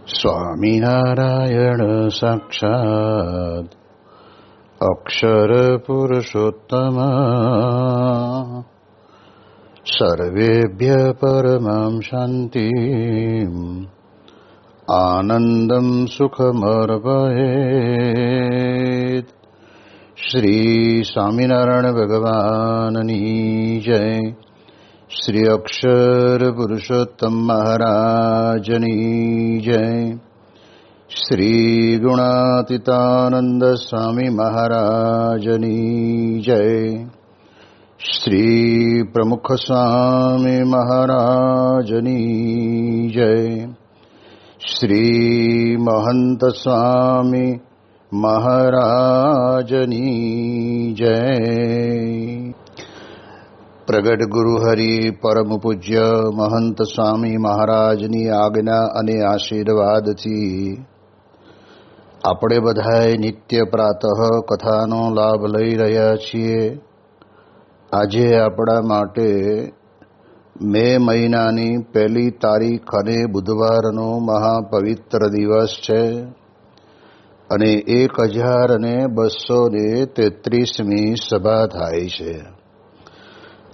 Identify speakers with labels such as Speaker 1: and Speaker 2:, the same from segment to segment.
Speaker 1: સ્વામિનારાયણ સાક્ષાત્ અક્ષર પુરુષોત્તમ સર્વેભ્ય પરમાં શાંતિં આનંદં સુખમર્પયેત. શ્રી સ્વામિનારાયણ ભગવાનની જય. શ્રી અક્ષર પુરુષોત્તમ મહારાજની જય. શ્રી ગુણાતીતાનંદ સ્વામી મહારાજની જય. શ્રી પ્રમુખ સ્વામી મહારાજની જય. શ્રી મહંત સ્વામી મહારાજની જય. પ્રગટ ગુરુ હરિ પરમ પૂજ્ય મહંત સ્વામી મહારાજની આજ્ઞા અને આશીર્વાદથી આપણે બધાએ નિત્ય પ્રાતઃ કથાનો લાભ લઈ રહ્યા છીએ. આજે આપણા માટે મે મહિનાની 1 તારીખ અને બુધવારનો મહાપવિત્ર દિવસ છે અને 1233મી સભા થાય છે.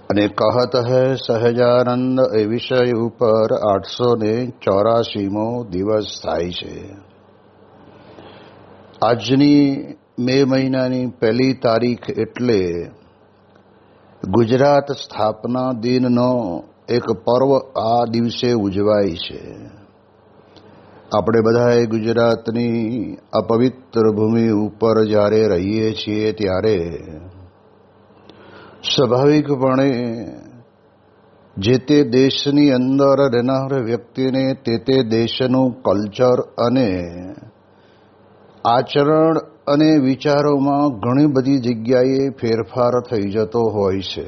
Speaker 1: અને કહત હૈ સહજાનંદ એ વિષય ઉપર 884મો દિવસ થાય છે. આજની મે મહિનાની 1 તારીખ એટલે ગુજરાત સ્થાપના દિનનો એક પર્વ આ દિવસે ઉજવાય છે. આપણે બધાએ ગુજરાતની આ પવિત્ર ભૂમિ ઉપર જ્યારે રહીએ છીએ ત્યારે સ્વાભાવિકપણે જે તે દેશની અંદર રહેનાર વ્યક્તિને તે દેશનું કલ્ચર અને આચરણ અને વિચારોમાં ઘણી બધી જગ્યાએ ફેરફાર થઈ જતો હોય છે.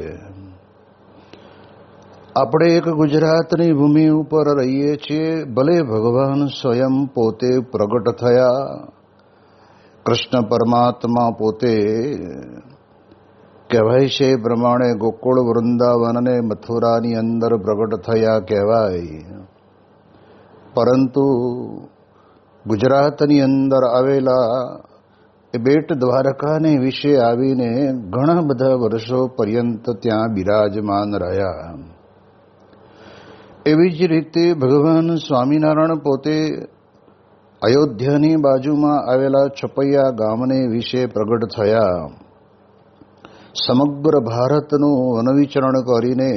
Speaker 1: આપણે એક ગુજરાતની ભૂમિ ઉપર રહીએ છીએ. ભલે ભગવાન સ્વયં પોતે પ્રગટ થયા, કૃષ્ણ પરમાત્મા પોતે કહેવાય છે એ પ્રમાણે ગોકુળ વૃંદાવન અને મથુરાની અંદર પ્રગટ થયા કહેવાય, પરંતુ ગુજરાતની અંદર આવેલા એ બેટ દ્વારકાને વિશે આવીને ઘણા બધા વર્ષો પર્યંત ત્યાં બિરાજમાન રહ્યા. એવી જ રીતે ભગવાન સ્વામિનારાયણ પોતે અયોધ્યાની બાજુમાં આવેલા છપૈયા ગામને વિશે પ્રગટ થયા. સમગ્ર ભારતનું વનવિચરણ કરીને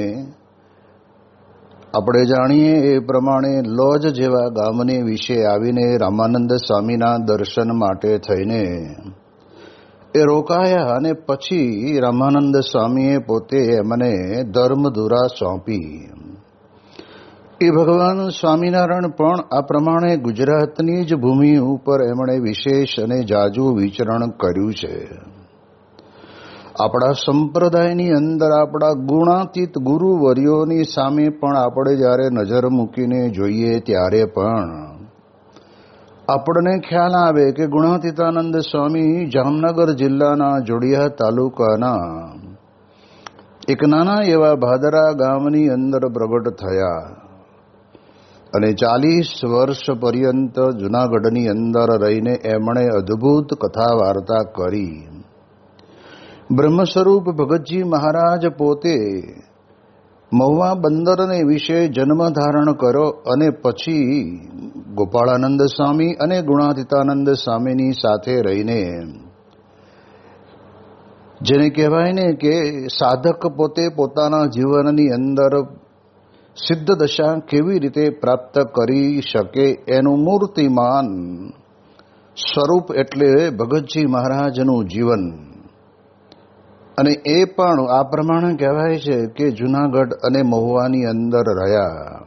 Speaker 1: આપણે જાણીએ એ પ્રમાણે લોજ જેવા ગામને વિશે આવીને રામાનંદ સ્વામીના દર્શન માટે થઈને એ રોકાયા અને પછી રામાનંદ સ્વામીએ પોતે એમને ધર્મધુરા સોંપી. એ ભગવાન સ્વામિનારાયણ પણ આ પ્રમાણે ગુજરાતની જ ભૂમિ ઉપર એમણે વિશેષ અને જાજુ વિચરણ કર્યું છે. આપણા સંપ્રદાયની અંદર આપણા ગુણાતીત ગુરુવર્યોની સામે પણ આપણે જ્યારે નજર મૂકીને જોઈએ ત્યારે પણ આપણને ખ્યાલ આવે કે ગુણાતીતાનંદ સ્વામી જામનગર જિલ્લાના જોડિયા તાલુકાના એક નાના એવા ભાદરા ગામની અંદર પ્રગટ થયા અને 40 વર્ષ પર્યંત જૂનાગઢની અંદર રહીને એમણે અદ્ભુત કથા વાર્તા કરી. બ્રહ્મ સ્વરૂપ ભગતજી મહારાજ પોતે મહુવા બંદરને વિશે જન્મ ધારણ કર્યો અને પછી ગોપાળાનંદ સ્વામી અને ગુણાતીતાનંદ સ્વામીની સાથે રહીને જેને કહેવાય ને કે સાધક પોતે પોતાના જીવનની અંદર સિદ્ધ દશા કેવી રીતે પ્રાપ્ત કરી શકે એનું મૂર્તિમાન સ્વરૂપ એટલે ભગતજી મહારાજનું જીવન. અને એ પણ આ પ્રમાણે કહેવાય છે કે જૂનાગઢ અને મહુવાની અંદર રહ્યા.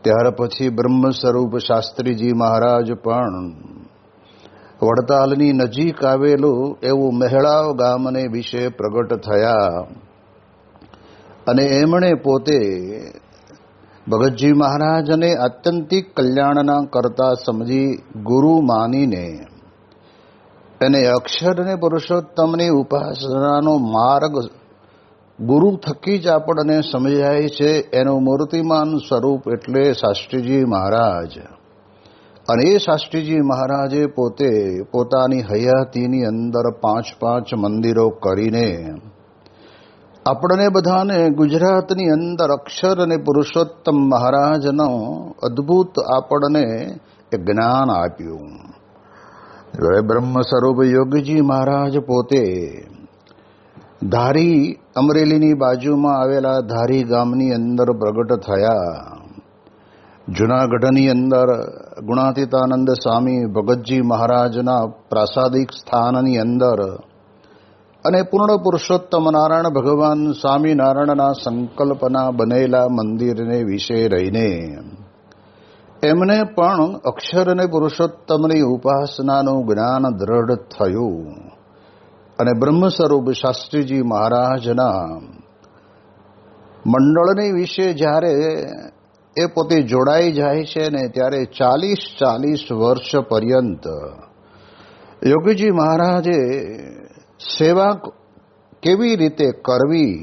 Speaker 1: ત્યાર પછી બ્રહ્મ સ્વરૂપ શાસ્ત્રીજી મહારાજ પણ વડતાલની નજીક આવેલું એવું મહેળાવ ગામને વિશે પ્રગટ થયા અને એમણે પોતે ભગતજી મહારાજને આત્યંતિક કલ્યાણના કરતા સમજી ગુરુ માનીને એને અક્ષર અને પુરુષોત્તમની ઉપાસનાનો માર્ગ ગુરુ થકી જ આપણને સમજાય છે. એનું મૂર્તિમાન સ્વરૂપ એટલે શાસ્ત્રીજી મહારાજ અને એ શાસ્ત્રીજી મહારાજે પોતે પોતાની હયાતીની અંદર 5 મંદિરો કરીને આપણને બધાને ગુજરાતની અંદર અક્ષર અને પુરુષોત્તમ મહારાજનો અદ્ભુત આપણને એક જ્ઞાન આપ્યું. હવે બ્રહ્મ સ્વરૂપ યોગીજી મહારાજ પોતે ધારી, અમરેલીની બાજુમાં આવેલા ધારી ગામની અંદર પ્રગટ થયા. જૂનાગઢની અંદર ગુણાતીતાનંદ સ્વામી ભગતજી મહારાજના પ્રાસાદિક સ્થાનની અંદર અને પૂર્ણ પુરુષોત્તમ નારાયણ ભગવાન સ્વામિનારાયણના સંકલ્પના બનેલા મંદિરને વિશે રહીને એમને પણ અક્ષર અને પુરુષોત્તમની ઉપાસનાનું જ્ઞાન દ્રઢ થયું. અને બ્રહ્મ સ્વરૂપ શાસ્ત્રીજી મહારાજના મંડળની વિશે જ્યારે એ પોતે જોડાઈ જાય છે ને ત્યારે 40 વર્ષ પર્યંત યોગીજી મહારાજે સેવા કેવી રીતે કરવી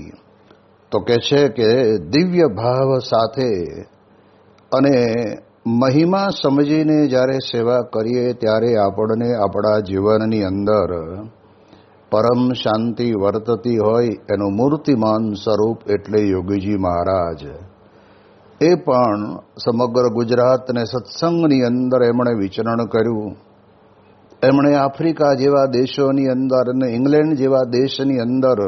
Speaker 1: તો કહે છે કે દિવ્ય ભાવ સાથે અને મહિમા સમજીને જ્યારે સેવા કરીએ ત્યારે આપણને આપણા જીવનની અંદર પરમ શાંતિ વર્તતી હોય એનું મૂર્તિમાન સ્વરૂપ એટલે યોગીજી મહારાજ. એ પણ સમગ્ર ગુજરાતને સત્સંગની અંદર એમણે વિચરણ કર્યું. એમણે આફ્રિકા જેવા દેશોની અંદર અને ઇંગ્લેન્ડ જેવા દેશની અંદર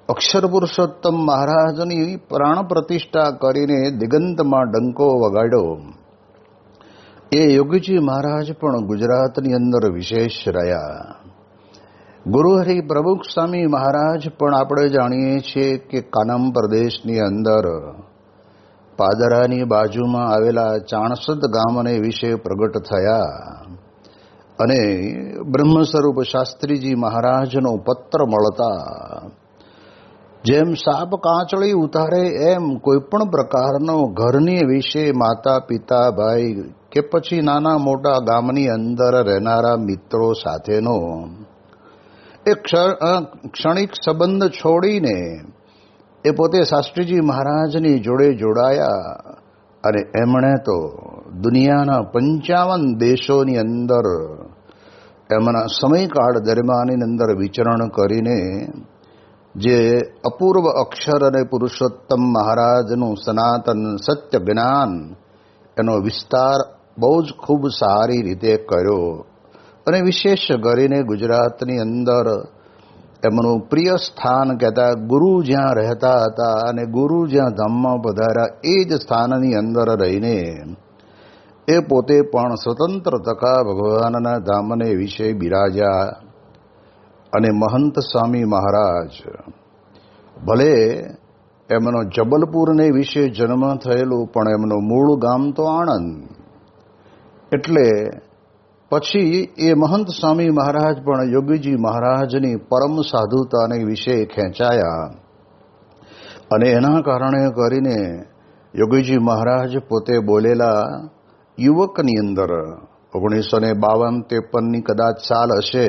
Speaker 1: અક્ષર પુરુષોત્તમ મહારાજની પ્રાણ પ્રતિષ્ઠા કરીને દિગંતમાં ડંકો વગાડ્યો. એ યોગીજી મહારાજ પણ ગુજરાતની અંદર વિશેષ રહ્યા. ગુરુહરિ પ્રમુખ સ્વામી મહારાજ પણ આપણે જાણીએ છીએ કે કાનમ પ્રદેશની અંદર પાદરાની બાજુમાં આવેલા ચાણસદ ગામને વિશે પ્રગટ થયા અને બ્રહ્મ સ્વરૂપ શાસ્ત્રીજી મહારાજનો પત્ર મળતા જેમ સાપ કાંચળી ઉતારે એમ કોઈ પણ પ્રકારનો ઘરની વિશે માતા પિતા ભાઈ કે પછી નાના મોટા ગામની અંદર રહેનારા મિત્રો સાથેનો એક ક્ષણિક સંબંધ છોડીને એ પોતે શાસ્ત્રીજી મહારાજની જોડે જોડાયા અને એમણે તો દુનિયાના 55 દેશોની અંદર એમના સમયકાળ દરમિયાનની અંદર વિચરણ કરીને જે અપૂર્વ અક્ષર અને પુરુષોત્તમ મહારાજનું સનાતન સત્ય જ્ઞાન એનો વિસ્તાર બહુ જ ખૂબ સારી રીતે કર્યો. અને વિશેષ કરીને ગુજરાતની અંદર એમનું પ્રિય સ્થાન કહેતા ગુરુ જ્યાં રહેતા હતા અને ગુરુ જ્યાં ધામમાં પધાર્યા એ જ સ્થાનની અંદર રહીને એ પોતે પણ સ્વતંત્ર તકા ભગવાનના ધામને વિશે બિરાજ્યા. અને મહંત સ્વામી મહારાજ ભલે એમનો જબલપુરને વિશે જન્મ થયેલું પણ એમનું મૂળ ગામ તો આણંદ. એટલે પછી એ મહંત સ્વામી મહારાજ પણ યોગીજી મહારાજની પરમ સાધુતાને વિશે ખેંચાયા અને એના કારણે કરીને યોગીજી મહારાજ પોતે બોલેલા યુવકની અંદર 1952-53ની કદાચ સાલ હશે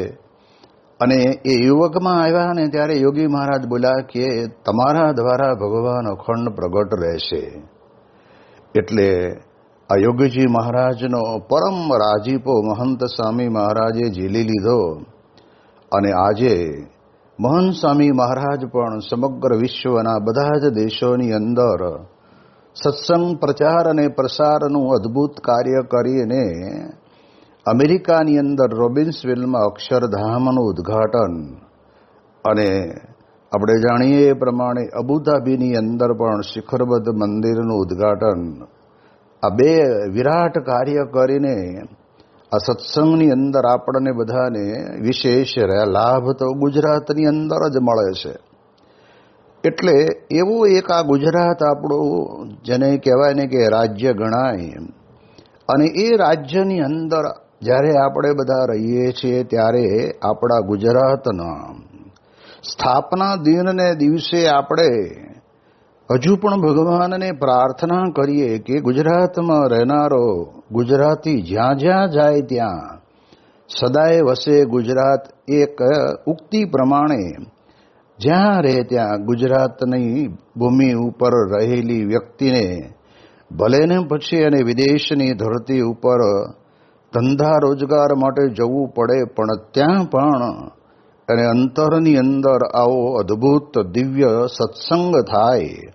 Speaker 1: અને એ યુવકમાં આવ્યા ને ત્યારે યોગી મહારાજ બોલ્યા કે તમારા દ્વારા ભગવાન અખંડ પ્રગટ રહેશે. એટલે આ યોગીજી મહારાજનો પરમ રાજીપો મહંત સ્વામી મહારાજે ઝીલી લીધો અને આજે મહંત સ્વામી મહારાજ પણ સમગ્ર વિશ્વના બધા જ દેશોની અંદર સત્સંગ પ્રચાર અને પ્રસારનું અદ્ભુત કાર્ય કરીને અમેરિકાની અંદર રોબિન્સવિલમાં અક્ષરધામનું ઉદ્ઘાટન અને આપણે જાણીએ એ પ્રમાણે અબુધાબીની અંદર પણ શિખરબદ્ધ મંદિરનું ઉદ્ઘાટન, આ બે વિરાટ કાર્ય કરીને આ સત્સંગની અંદર આપણને બધાને વિશેષ લાભ તો ગુજરાતની અંદર જ મળે છે. એટલે એવું એક આ ગુજરાત આપણું જેને કહેવાય ને કે રાજ્ય ગણાય અને એ રાજ્યની અંદર જ્યારે આપણે બધા રહીએ છીએ ત્યારે આપણા ગુજરાતના સ્થાપના દિનને દિવસે આપણે હજુ પણ ભગવાનને પ્રાર્થના કરીએ કે ગુજરાતમાં રહેનારો ગુજરાતી જ્યાં જ્યાં જાય ત્યાં સદાય વસે ગુજરાત. એક ઉક્તિ પ્રમાણે જ્યાં રહે ત્યાં ગુજરાતની ભૂમિ ઉપર રહેલી વ્યક્તિને ભલે ને પછી એને વિદેશની ધરતી ઉપર ધંધા રોજગાર માટે જવું પડે, પણ ત્યાં પણ એને અંતરની અંદર આવો અદ્ભુત દિવ્ય સત્સંગ થાય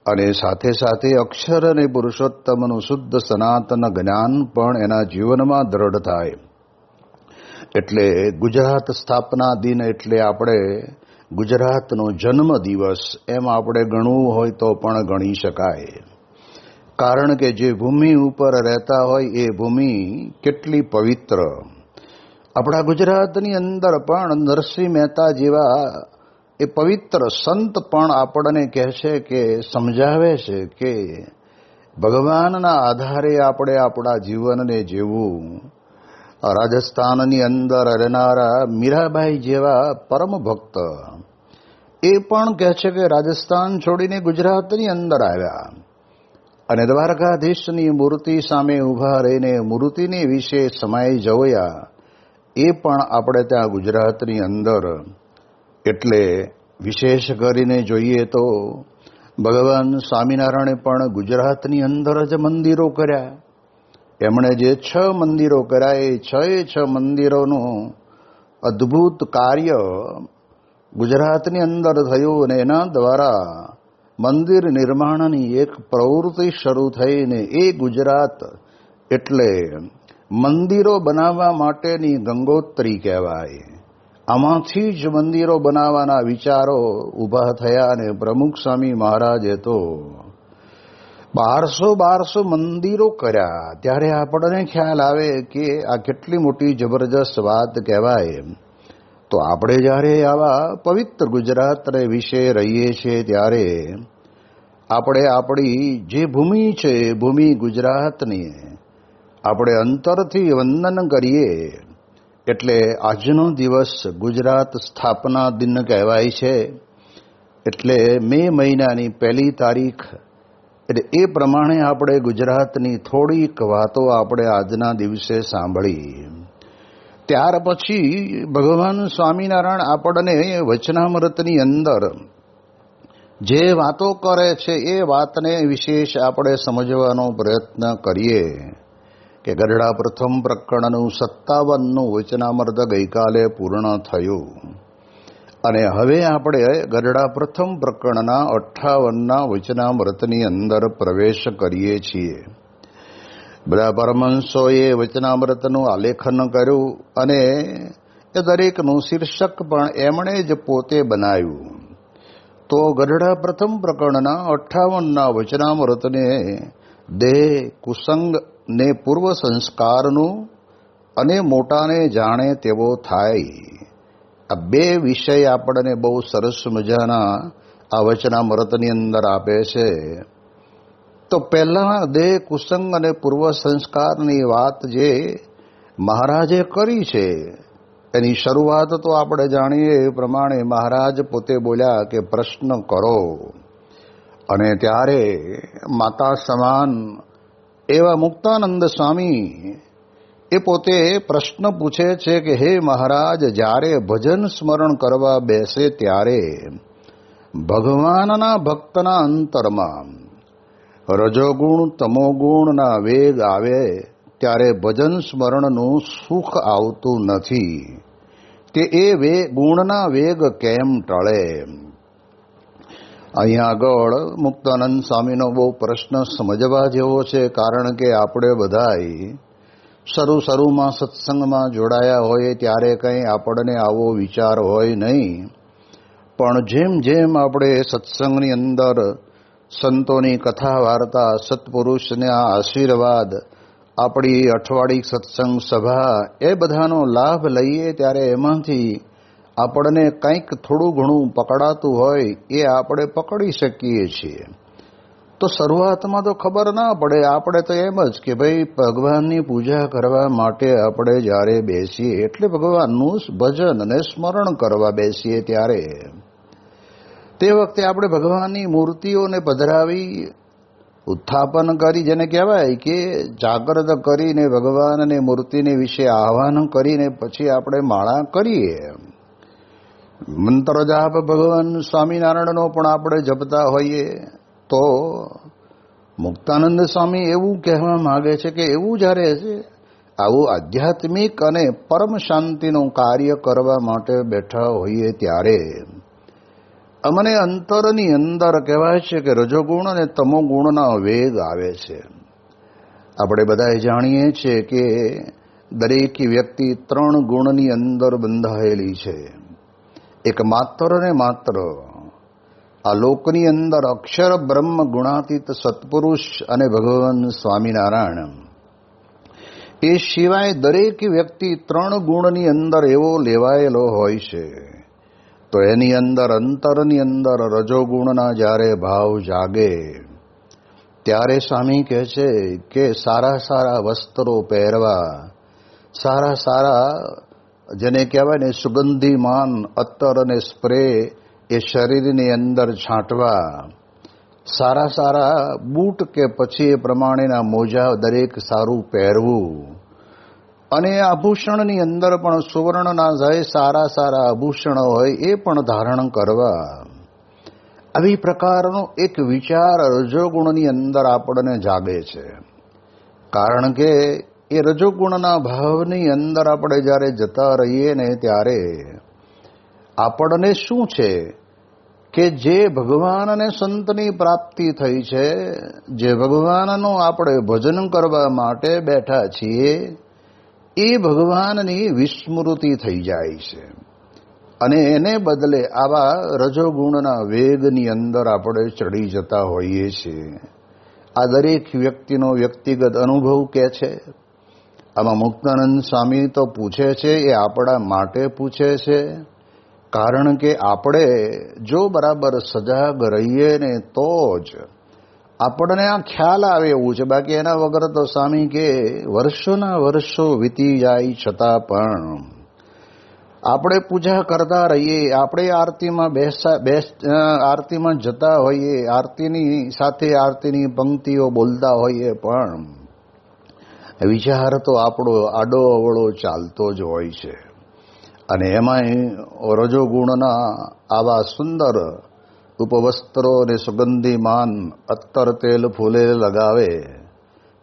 Speaker 1: અને સાથે સાથે અક્ષર અને પુરુષોત્તમનું શુદ્ધ સનાતન જ્ઞાન પણ એના જીવનમાં દ્રઢ થાય. એટલે ગુજરાત સ્થાપના દિન એટલે આપણે ગુજરાતનો જન્મ દિવસ એમ આપણે ગણવું હોય તો પણ ગણી શકાય. કારણ કે જે ભૂમિ ઉપર રહેતા હોય એ ભૂમિ કેટલી પવિત્ર. આપણા ગુજરાતની અંદર પણ નરસિંહ મહેતા જેવા એ પવિત્ર સંત પણ આપણને કહે છે કે સમજાવે છે કે ભગવાનના આધારે આપણે આપણા જીવનને જીવવું. રાજસ્થાનની અંદર રહેનારા મીરાબાઈ જેવા પરમ ભક્ત એ પણ કહે છે કે રાજસ્થાન છોડીને ગુજરાતની અંદર આવ્યા અને દ્વારકાધીશની મૂર્તિ સામે ઊભા રહીને મૂર્તિની વિશે સમાઈ જોયા. એ પણ આપણે ત્યાં ગુજરાતની અંદર. એટલે વિશેષ કરીને જોઈએ તો ભગવાન સ્વામિનારાયણે પણ ગુજરાતની અંદર જ મંદિરો કર્યા. એમણે જે 6 મંદિરો કર્યા એ 6 મંદિરોનું અદ્ભુત કાર્ય ગુજરાતની અંદર થયું અને એના દ્વારા મંદિર નિર્માણની એક પ્રવૃત્તિ શરૂ થઈને એ ગુજરાત એટલે મંદિરો બનાવવા માટેની ગંગોત્રી કહેવાય. આમાંથી જ મંદિરો બનાવવાના વિચારો ઊભા થયા અને પ્રમુખ સ્વામી મહારાજે તો 1200 મંદિરો કર્યા. ત્યારે આપણને ખ્યાલ આવે કે આ કેટલી મોટી જબરજસ્ત વાત કહેવાય. તો આપણે જ્યારે આવા પવિત્ર ગુજરાતને વિશે રહીએ છીએ ત્યારે આપણે આપણી જે ભૂમિ છે ભૂમિ ગુજરાતની આપણે અંતરથી વંદન કરીએ. એટલે આજનો દિવસ ગુજરાત સ્થાપના દિન કહેવાય છે. એટલે મે મહિનાની 1 તારીખ એટલે એ પ્રમાણે આપણે ગુજરાતની થોડીક વાતો આપણે આજના દિવસે સાંભળી. ત્યાર પછી ભગવાન સ્વામિનારાયણ આપણને વચનામૃતની અંદર જે વાતો કરે છે એ વાતને વિશેષ આપણે સમજવાનો પ્રયત્ન કરીએ કે ગરડા પ્રથમ પ્રકરણનું 57નું વચનામૃત ગઈકાલે પૂર્ણ થયું અને હવે આપણે ગરડા પ્રથમ પ્રકરણના 58ના વચનામૃતની અંદર પ્રવેશ કરીએ છીએ. બધા પરમહંસોએ વચનામૃતનું આલેખન કર્યું અને એ દરેકનું શીર્ષક પણ એમણે જ પોતે બનાવ્યું. તો ગરડા પ્રથમ પ્રકરણના 58ના વચનામૃતને દેહ કુસંગ ને પૂર્વ સંસ્કારનું અને મોટાને જાણે તેવો થાય. આ 2 વિષય આપણને બહુ સરસ મજાના આ વચનામૃતની અંદર આપે છે. તો પહેલા દેહ કુસંગ અને પૂર્વ સંસ્કારની વાત જે મહારાજે કરી છે એની શરૂઆત તો આપણે જાણીએ એ પ્રમાણે મહારાજ પોતે બોલ્યા કે પ્રશ્ન કરો. અને ત્યારે માતા સમાન એવા મુક્તાનંદ સ્વામી એ પોતે પ્રશ્ન પૂછે છે કે હે મહારાજ, જ્યારે ભજન સ્મરણ કરવા બેસે ત્યારે ભગવાનના ભક્તના અંતરમાં રજોગુણ તમોગુણના વેગ આવે ત્યારે ભજન સ્મરણનું સુખ આવતું નથી. તે એ ગુણના વેગ કેમ ટળે? અહીંયા આગળ મુક્તાનંદ સ્વામીનો બહુ પ્રશ્ન સમજવા જેવો છે. કારણ કે આપણે બધાય શરૂમાં સત્સંગમાં જોડાયા હોય ત્યારે કંઈ આપણને આવો વિચાર હોય નહીં. પણ જેમ જેમ આપણે સત્સંગની અંદર સંતોની કથા વાર્તા, સત્પુરુષના આશીર્વાદ, આપણી અઠવાડિક સત્સંગ સભા એ બધાનો લાભ લઈએ ત્યારે એમાંથી આપણને કંઈક થોડું ઘણું પકડાતું હોય એ આપણે પકડી શકીએ છીએ. તો શરૂઆતમાં તો ખબર ના પડે. આપણે તો એમ જ કે ભાઈ ભગવાનની પૂજા કરવા માટે આપણે જ્યારે બેસીએ એટલે ભગવાનનું ભજન અને સ્મરણ કરવા બેસીએ ત્યારે તે વખતે આપણે ભગવાનની મૂર્તિઓને પધરાવી ઉત્થાપન કરી, જેને કહેવાય કે જાગૃત કરીને ભગવાનની મૂર્તિને વિશે આહ્વાન કરીને પછી આપણે માળા કરીએ. મંત્ર જાપ ભગવાન સ્વામિનારાયણનો પણ આપણે જપતા હોઈએ તો મુક્તાનંદ સ્વામી એવું કહેવા માંગે છે કે એવું જ્યારે આવું આધ્યાત્મિક અને પરમ શાંતિનું કાર્ય કરવા માટે બેઠા હોઈએ ત્યારે અમને અંતરની અંદર કહેવાય છે કે રજોગુણ અને તમોગુણના વેગ આવે છે. આપણે બધા જાણીએ છીએ કે દરેક વ્યક્તિ 3 ગુણની અંદર બંધાયેલી છે. એક માત્ર ને માત્ર આ લોકની અંદર અક્ષર બ્રહ્મ ગુણાતીત સત્પુરુષ અને ભગવાન સ્વામિનારાયણ. એ સિવાય દરેક વ્યક્તિ 3 ગુણની અંદર એવો લેવાયેલો હોય છે. તો એની અંદર અંતરની અંદર રજોગુણના જ્યારે ભાવ જાગે ત્યારે સ્વામી કહે છે કે સારા સારા વસ્ત્રો પહેરવા, સારા સારા જેને કહેવાય ને સુગંધીમાન અત્તર અને સ્પ્રે એ શરીરની અંદર છાંટવા, સારા સારા બૂટ કે પછી એ પ્રમાણેના મોજા દરેક સારું પહેરવું, અને આભૂષણની અંદર પણ સુવર્ણના જાય સારા સારા આભૂષણ હોય એ પણ ધારણ કરવા. આવી પ્રકારનો એક વિચાર રજોગુણની અંદર આપણને જાગે છે. કારણ કે એ રજોગુણના ભાવની અંદર આપણે જ્યારે જતા રહીએ ને ત્યારે આપણને શું છે કે જે ભગવાન અને સંતની પ્રાપ્તિ થઈ છે, જે ભગવાનનું આપણે ભજન કરવા માટે બેઠા છીએ, એ ભગવાનની વિસ્મૃતિ થઈ જાય છે. અને એને બદલે આવા રજોગુણના વેગની અંદર આપણે ચડી જતા હોઈએ છીએ. આ દરેક વ્યક્તિનો વ્યક્તિગત અનુભવ કે છે. આમાં મુક્તાનંદ સ્વામી તો પૂછે છે, એ આપણા માટે પૂછે છે. કારણ કે આપણે જો બરાબર સજાગ રહીએ ને તો જ આપણને આ ખ્યાલ આવે એવું છે. બાકી એના વગર તો સ્વામી કે વર્ષોના વર્ષો વીતી જાય છતાં પણ આપણે પૂજા કરતા રહીએ, આપણે આરતીમાં જતા હોઈએ, આરતીની સાથે આરતીની પંક્તિઓ બોલતા હોઈએ, પણ વિચાર તો આપણો આડો અવળો ચાલતો જ હોય છે. અને એમાંય રજોગુણના આવા સુંદર ઉપવસ્ત્રો અને સુગંધીમાન અત્તર તેલ ફૂલે લગાવે,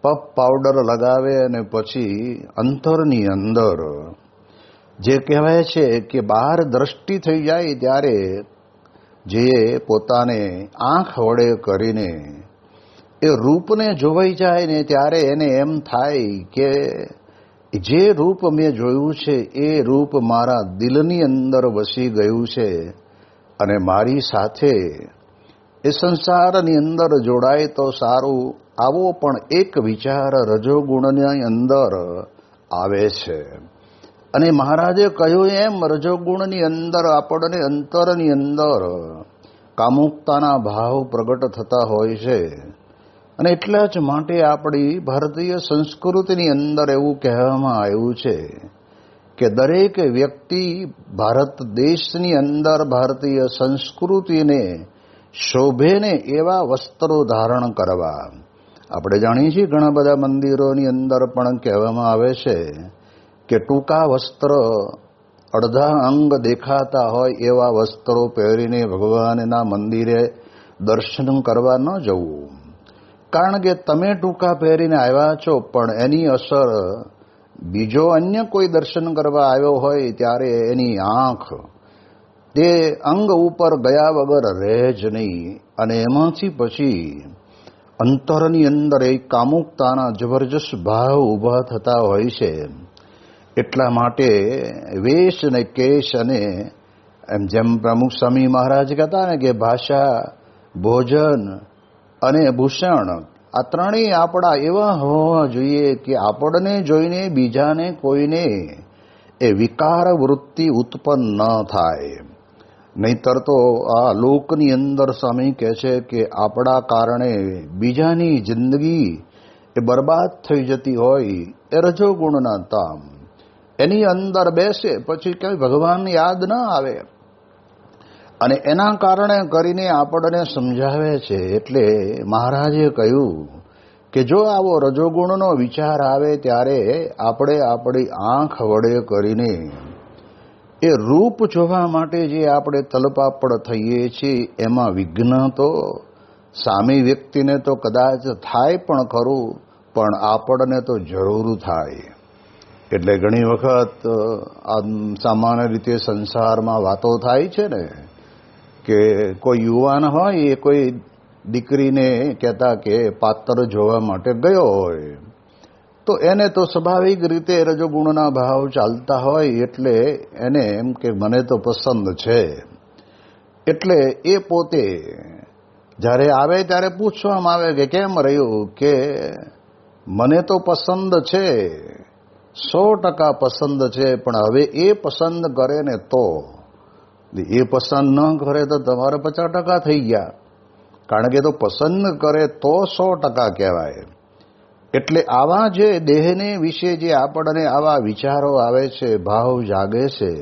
Speaker 1: પફ પાવડર લગાવે, અને પછી અંતરની અંદર જે કહેવાય છે કે બહાર દ્રષ્ટિ થઈ જાય ત્યારે જે પોતાને આંખ વડે કરીને એ રૂપને જોવાઈ જાય ને ત્યારે એને એમ થાય કે જે રૂપ મેં જોયું છે એ રૂપ મારા દિલની અંદર વસી ગયું છે, અને મારી સાથે એ સંસારની અંદર જોડાય તો સારું. આવો પણ એક વિચાર રજોગુણની અંદર આવે છે. અને મહારાજે કહ્યું એમ રજોગુણની અંદર આપણને અંતરની અંદર કામુકતાના ભાવ પ્રગટ થતા હોય છે. અને એટલા જ માટે આપણી ભારતીય સંસ્કૃતિની અંદર એવું કહેવામાં આવ્યું છે કે દરેક વ્યક્તિ ભારત દેશની અંદર ભારતીય સંસ્કૃતિને શોભે ને એવા વસ્ત્રો ધારણ કરવા. આપણે જાણીએ છીએ ઘણા બધા મંદિરોની અંદર પણ કહેવામાં આવે છે કે ટૂંકા વસ્ત્ર, અડધા અંગ દેખાતા હોય એવા વસ્ત્રો પહેરીને ભગવાનના મંદિરે દર્શન કરવા ન જવું. કારણ કે તમે ટૂંકા પહેરીને આવ્યા છો, પણ એની અસર બીજો અન્ય કોઈ દર્શન કરવા આવ્યો હોય ત્યારે એની આંખ તે અંગ ઉપર ગયા વગર રહે જ નહીં. અને એમાંથી પછી અંતરની અંદર એક કામુકતાના જબરજસ્ત ભાવ ઊભા થતા હોય છે. એટલા માટે વેશ ને કેશ અને એમ જેમ પ્રમુખ સ્વામી મહારાજ કહેતા ને કે ભાષા, ભોજન અને ભૂષણ, આ ત્રણેય આપણા એવા હોવા જોઈએ કે આપણને જોઈને બીજાને કોઈને એ વિકાર વૃત્તિ ઉત્પન્ન ન થાય. નહીતર તો આ લોકની અંદર સ્વામી કહે છે કે આપણા કારણે બીજાની જિંદગી એ બરબાદ થઈ જતી હોય. એ રજોગુણના તામ એની અંદર બેસે પછી કંઈ ભગવાન યાદ ન આવે, અને એના કારણે કરીને આપણને સમજાવે છે. એટલે મહારાજે કહ્યું કે જો આવો રજોગુણનો વિચાર આવે ત્યારે આપણે આપણી આંખ વડે કરીને એ રૂપ જોવા માટે જે આપણે તલપાપડ થઈએ છીએ એમાં વિઘ્ન તો સામી વ્યક્તિને તો કદાચ થાય પણ ખરું, પણ આપણને તો જરૂર થાય. એટલે ઘણી વખત સામાન્ય રીતે સંસારમાં વાતો થાય છે ને કે કોઈ યુવાન હોય એ કોઈ દીકરીને કહેતા કે પાત્ર જોવા માટે ગયો હોય તો એને તો સ્વાભાવિક રીતે રજોગુણના ભાવ ચાલતા હોય એટલે એને એમ કે મને તો પસંદ છે. એટલે એ પોતે જ્યારે આવે ત્યારે પૂછવામાં આવે કે કેમ રહ્યું, કે મને તો પસંદ છે, 100% પસંદ છે, પણ હવે એ પસંદ કરે ને તો, એ પસંદ ન કરે તો તમારે 50% થઈ ગયા, કારણ કે તો પસંદ કરે તો 100% કહેવાય. એટલે આવા જે દેહને વિશે જે આપણને આવા વિચારો આવે છે, ભાવ જાગે છે,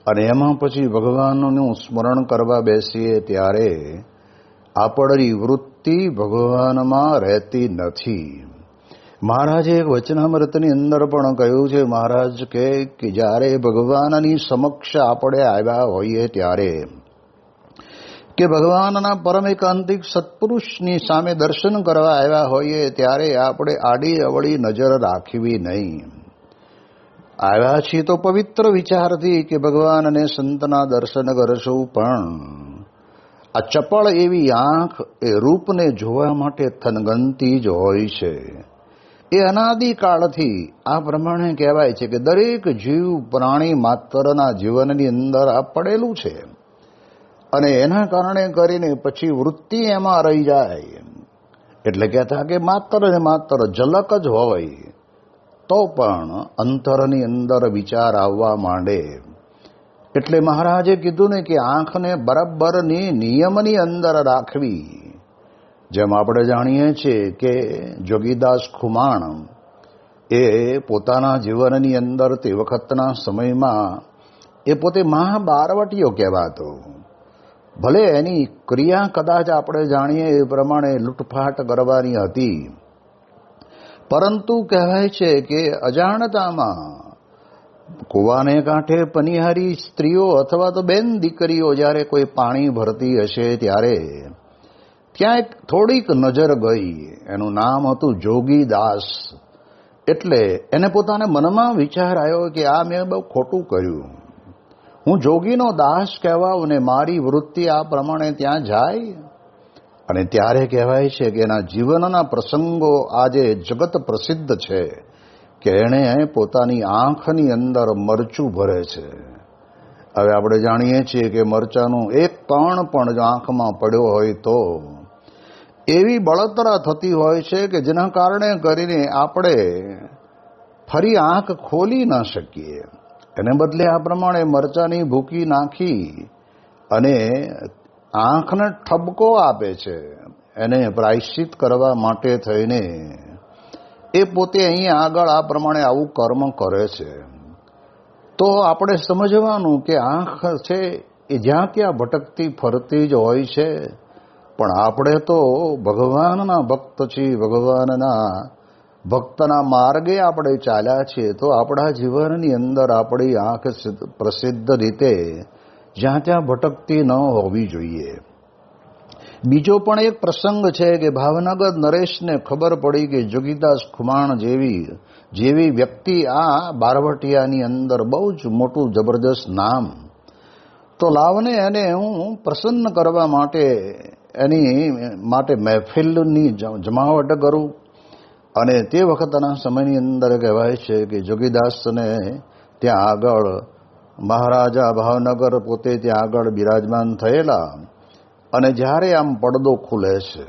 Speaker 1: અને એમાં પછી ભગવાનનું સ્મરણ કરવા બેસીએ ત્યારે આપણી વૃત્તિ ભગવાનમાં રહેતી નથી. મહારાજે એક વચનામૃતની અંદર પણ કહ્યું છે, મહારાજ કે જ્યારે ભગવાનની સમક્ષ આપણે આવ્યા હોઈએ ત્યારે, કે ભગવાનના પરમ એકાંતિક સત્પુરુષની સામે દર્શન કરવા આવ્યા હોઈએ ત્યારે આપણે આડી અવળી નજર રાખવી નહીં. આવ્યા છીએ તો પવિત્ર વિચારથી કે ભગવાન અને સંતના દર્શન કરશું, પણ આ ચપળ એવી આંખ એ રૂપને જોવા માટે થનગનતી જ હોય છે. એ અનાદિકાળથી આ પ્રમાણે કહેવાય છે કે દરેક જીવ પ્રાણી માત્રના જીવનની અંદર આ પડેલું છે, અને એના કારણે કરીને પછી વૃત્તિ એમાં રહી જાય. એટલે કહેતા કે માત્ર ને માત્ર ઝલક જ હોય તો પણ અંતરની અંદર વિચાર આવવા માંડે. એટલે મહારાજે કીધું ને કે આંખને બરાબરની નિયમની અંદર રાખવી. જેમ આપણે જાણીએ છીએ કે જોગીદાસ ખુમાણ એ પોતાના જીવનની અંદર તે વખતના સમયમાં એ પોતે મહાબારવટીયો કહેવાતો. ભલે એની ક્રિયા કદાચ આપણે જાણીએ એ પ્રમાણે લૂંટફાટ કરવાની હતી, પરંતુ કહેવાય છે કે અજાણતામાં કૂવાને કાંઠે પનિહારી સ્ત્રીઓ અથવા તો બેન દીકરીઓ જ્યારે કોઈ પાણી ભરતી હશે ત્યારે ત્યાં એક થોડીક નજર ગઈ. એનું નામ હતું જોગીદાસ. એટલે એને પોતાને મનમાં વિચાર આવ્યો કે આ મેં બહુ ખોટું કર્યું, હું જોગીનો દાસ કહેવાઉં ને મારી વૃત્તિ આ પ્રમાણે ત્યાં જાય. અને ત્યારે કહેવાય છે કે એના જીવનના પ્રસંગો આજે જગત પ્રસિદ્ધ છે કે એણે પોતાની આંખની અંદર મરચું ભરે છે. હવે આપણે જાણીએ છીએ કે મરચાનું એક કણ પણ જો આંખમાં પડ્યો હોય તો એવી બળતરા થતી હોય છે કે જેના કારણે કરીને આપણે ફરી આંખ ખોલી ન શકીએ. એને બદલે આ પ્રમાણે મરચાની ભૂકી નાખી અને આંખને ઠપકો આપે છે. એને પ્રાયશ્ચિત કરવા માટે થઈને એ પોતે અહીંયા આગળ આ પ્રમાણે આવું કર્મ કરે છે. તો આપણે સમજવાનું કે આંખ છે એ જ્યાં ત્યાં ભટકતી ફરતી જ હોય છે, પણ આપણે તો ભગવાનના ભક્ત છીએ, ભગવાનના ભક્તના માર્ગે આપણે ચાલ્યા છીએ, તો આપણા જીવનની અંદર આપણી આંખ પ્રસિદ્ધ રીતે જ્યાં ત્યાં ભટકતી ન હોવી જોઈએ. બીજો પણ એક પ્રસંગ છે કે ભાવનગર નરેશને ખબર પડી કે જોગીદાસ ખુમાણ જેવી વ્યક્તિ આ બારવટિયાની અંદર બહુ જ મોટું જબરજસ્ત નામ, તો લાવને એને હું પ્રસન્ન કરવા માટે એની માટે મહેફિલની જમાવટ કરું. અને તે વખતના સમયની અંદર કહેવાય છે કે જોગીદાસને ત્યાં આગળ મહારાજા ભાવનગર પોતે ત્યાં આગળ બિરાજમાન થયેલા, અને જ્યારે આમ પડદો ખુલે છે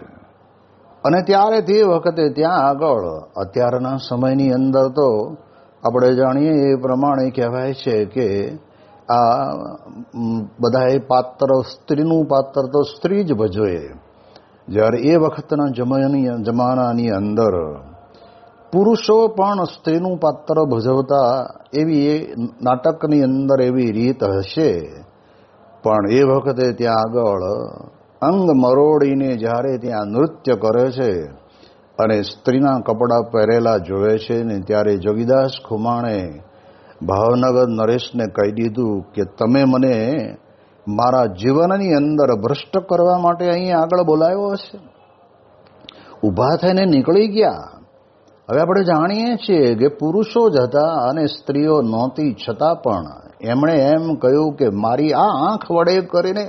Speaker 1: અને ત્યારે તે વખતે ત્યાં આગળ અત્યારના સમયની અંદર તો આપણે જાણીએ એ પ્રમાણે કહેવાય છે કે આ બધા પાત્ર, સ્ત્રીનું પાત્ર તો સ્ત્રી જ ભજવે. જ્યારે એ વખતના જમાનાની અંદર પુરુષો પણ સ્ત્રીનું પાત્ર ભજવતા એવી એ નાટકની અંદર એવી રીત હશે, પણ એ વખતે ત્યાં આગળ અંગ મરોડીને જ્યારે ત્યાં નૃત્ય કરે છે અને સ્ત્રીના કપડાં પહેરેલા જોવે છે ને ત્યારે જોગીદાસ ખુમાણે ભાવનગર નરેશને કહી દીધું કે તમે મને મારા જીવનની અંદર ભ્રષ્ટ કરવા માટે અહીં આગળ બોલાવ્યો હશે. ઊભા થઈને નીકળી ગયા. હવે આપણે જાણીએ છીએ કે પુરુષો જ હતા અને સ્ત્રીઓ નહોતી, છતાં પણ એમણે એમ કહ્યું કે મારી આ આંખ વડે કરીને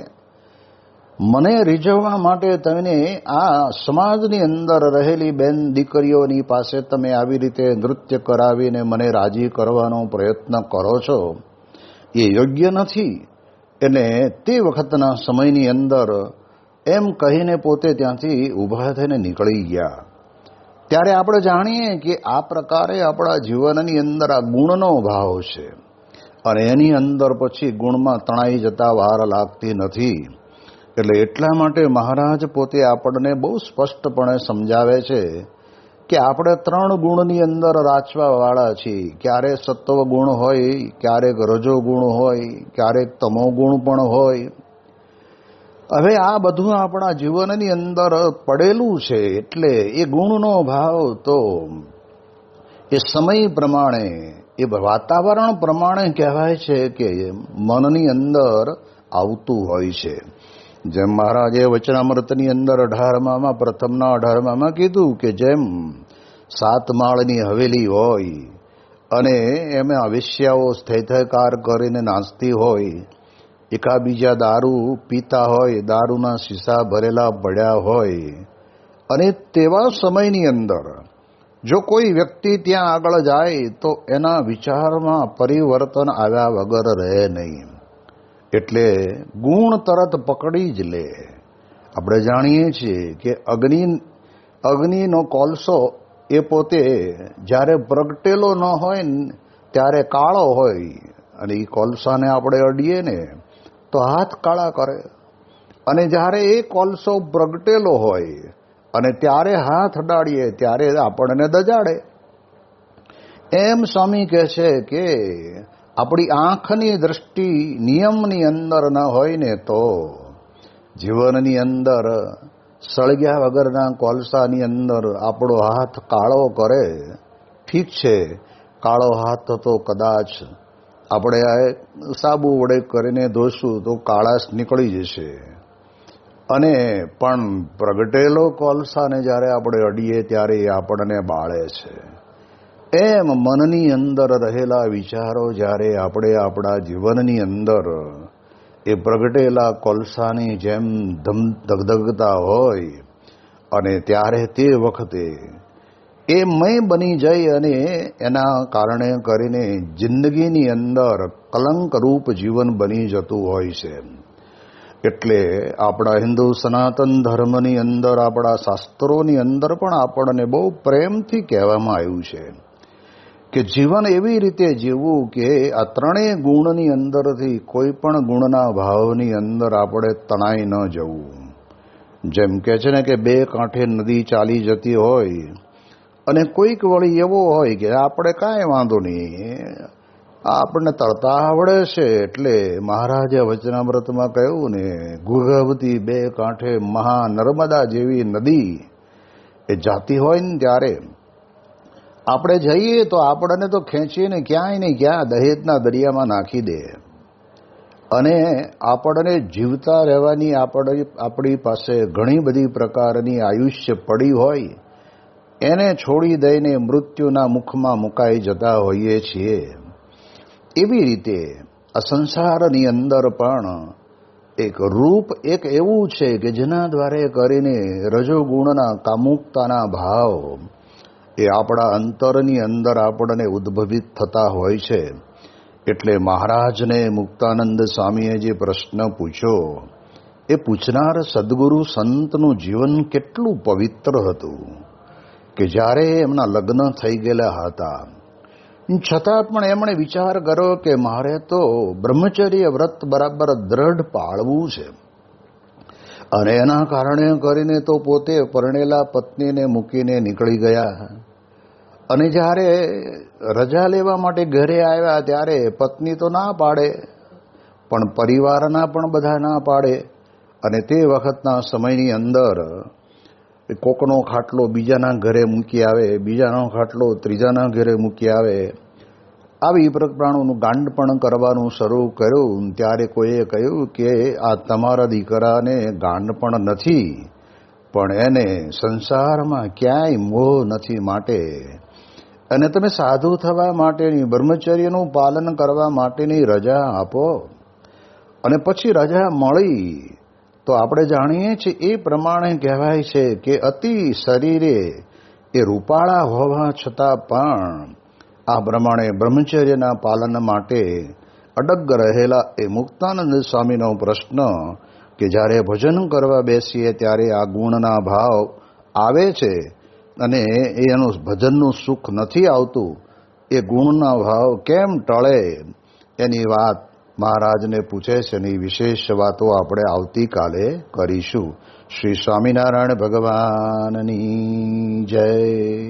Speaker 1: મને રીઝવવા માટે તમે આ સમાજની અંદર રહેલી બેન દીકરીઓની પાસે તમે આવી રીતે નૃત્ય કરાવીને મને રાજી કરવાનો પ્રયત્ન કરો છો, એ યોગ્ય નથી. અને તે વખતના સમયની અંદર એમ કહીને પોતે ત્યાંથી ઊભા થઈને નીકળી ગયા. ત્યારે આપણે જાણીએ કે આ પ્રકારે આપણા જીવનની અંદર આ ગુણનો ભાવ છે અને એની અંદર પછી ગુણમાં તણાઈ જતા વાર લાગતી નથી. એટલે એટલા માટે મહારાજ પોતે આપણને બહુ સ્પષ્ટપણે સમજાવે છે કે આપણે 3 ગુણની અંદર રાચવાવાળા છીએ. ક્યારેક સત્વ ગુણ હોય, ક્યારેક રજો ગુણ હોય, ક્યારેક તમો ગુણ પણ હોય. હવે આ બધું આપણા જીવનની અંદર પડેલું છે. એટલે એ ગુણનો ભાવ તો એ સમય પ્રમાણે, એ વાતાવરણ પ્રમાણે કહેવાય છે કે મનની અંદર આવતું હોય છે. જેમ મહારાજે વચનામૃતની અંદર 18માં પ્રથમના 18માં કીધું કે જેમ 7 માળની હવેલી હોય અને એમાં વેશ્યાઓ સ્થૈથકાર કરીને નાચતી હોય, એકાબીજા દારૂ પીતા હોય, દારૂના શીશા ભરેલા પડ્યા હોય, અને તેવા સમયની અંદર જો કોઈ વ્યક્તિ ત્યાં આગળ જાય તો એના વિચારમાં પરિવર્તન આવ્યા વગર રહે નહીં. એટલે ગુણ તરત પકડી જ લે. આપણે જાણીએ છીએ કે અગ્નિનો કોલસો એ પોતે જ્યારે પ્રગટેલો ન હોય ને ત્યારે કાળો હોય, અને એ કોલસાને આપણે અડીએ ને તો હાથ કાળા કરે. અને જ્યારે એ કોલસો પ્રગટેલો હોય અને ત્યારે હાથ અડાડીએ ત્યારે આપણને દજાડે. એમ સ્વામી કહે છે કે આપણી આંખની દ્રષ્ટિ નિયમની અંદર ન હોય ને તો જીવનની અંદર સળગ્યા વગરના કોલસાની અંદર આપણો હાથ કાળો કરે. ઠીક છે, કાળો હાથ તો કદાચ આપણે સાબુ વડે કરીને ધોશું તો કાળાશ નીકળી જશે, અને પણ પ્રગટેલો કોલસાને જ્યારે આપણે અડીએ ત્યારે એ આપણને બાળે છે. એમ મનની અંદર રહેલા વિચારો જ્યારે આપણે આપણા જીવનની અંદર એ પ્રગટેલા કોલસાની જેમ ધગધગતા હોય, અને ત્યારે તે વખતે એ મય બની જાય અને એના કારણે કરીને જિંદગીની અંદર કલંકરૂપ જીવન બની જતું હોય છે. એટલે આપણા હિન્દુ સનાતન ધર્મની અંદર, આપણા શાસ્ત્રોની અંદર પણ આપણને બહુ પ્રેમથી કહેવામાં આવ્યું છે કે જીવન એવી રીતે જીવવું કે આ 3 ગુણની અંદરથી કોઈ પણ ગુણના ભાવની અંદર આપણે તણાઈ ન જવું. જેમ કે છે ને કે 2 કાંઠે નદી ચાલી જતી હોય અને કોઈક વળી એવો હોય કે આપણે કાંઈ વાંધો નહીં, આપણને તરતા આવડે છે. એટલે મહારાજે વચનામૃતમાં કહ્યું ને, ઘૂઘવતી 2 કાંઠે મહાનર્મદા જેવી નદી એ જાતી હોય ને ત્યારે આપણે જઈએ તો આપણને તો ખેંચીને ક્યાંય ને ક્યાં દહેજના દરિયામાં નાખી દે, અને આપણને જીવતા રહેવાની આપણી પાસે ઘણી બધી પ્રકારની આયુષ્ય પડી હોય, એને છોડી દઈને મૃત્યુના મુખમાં મુકાઈ જતા હોઈએ છીએ. એવી રીતે આ સંસારની અંદર પણ એક રૂપ એક એવું છે કે જેના દ્વારા કરીને રજોગુણના કામુકતાના ભાવ એ આપણા અંતરની અંદર આપણને ઉદ્ભવિત થતા હોય છે. એટલે મહારાજને મુક્તાનંદ સ્વામીએ જે પ્રશ્ન પૂછ્યો, એ પૂછનાર સદગુરુ સંતનું જીવન કેટલું પવિત્ર હતું કે જ્યારે એમના લગ્ન થઈ ગયેલા હતા, છતાં પણ એમણે વિચાર કર્યો કે મારે તો બ્રહ્મચર્ય વ્રત બરાબર દ્રઢ પાળવું છે, અને એના કારણે કરીને તો પોતે પરણેલા પત્નીને મૂકીને નીકળી ગયા. અને જ્યારે રજા લેવા માટે ઘરે આવ્યા ત્યારે પત્ની તો ના પાડે, પણ પરિવારના પણ બધા ના પાડે. અને તે વખતના સમયની અંદર કોકનો ખાટલો બીજાના ઘરે મૂકી આવે, બીજાનો ખાટલો ત્રીજાના ઘરે મૂકી આવે, આવી પ્રકારનું ગાંડપણ કરવાનું શરૂ કર્યું ત્યારે કોઈએ કહ્યું કે આ તમારા દીકરાને ગાંડપણ નથી, પણ એને સંસારમાં ક્યાંય મોહ નથી, માટે અને તમે સાધુ થવા માટેની, બ્રહ્મચર્યનું પાલન કરવા માટેની રજા આપો. અને પછી રજા મળી તો આપણે જાણીએ છીએ એ પ્રમાણે કહેવાય છે કે અતિ શરીરે એ રૂપાળા હોવા છતાં પણ આ પ્રમાણે બ્રહ્મચર્યના પાલન માટે અડગ રહેલા એ મુક્તાનંદ સ્વામીનો પ્રશ્ન કે જ્યારે ભજન કરવા બેસીએ ત્યારે આ ગુણના ભાવ આવે છે અને એનું ભજનનું સુખ નથી આવતું, એ ગુણના ભાવ કેમ ટળે એની વાત મહારાજને પૂછે છે. એની વિશેષ વાતો આપણે આવતીકાલે કરીશું. શ્રી સ્વામિનારાયણ ભગવાનની જય.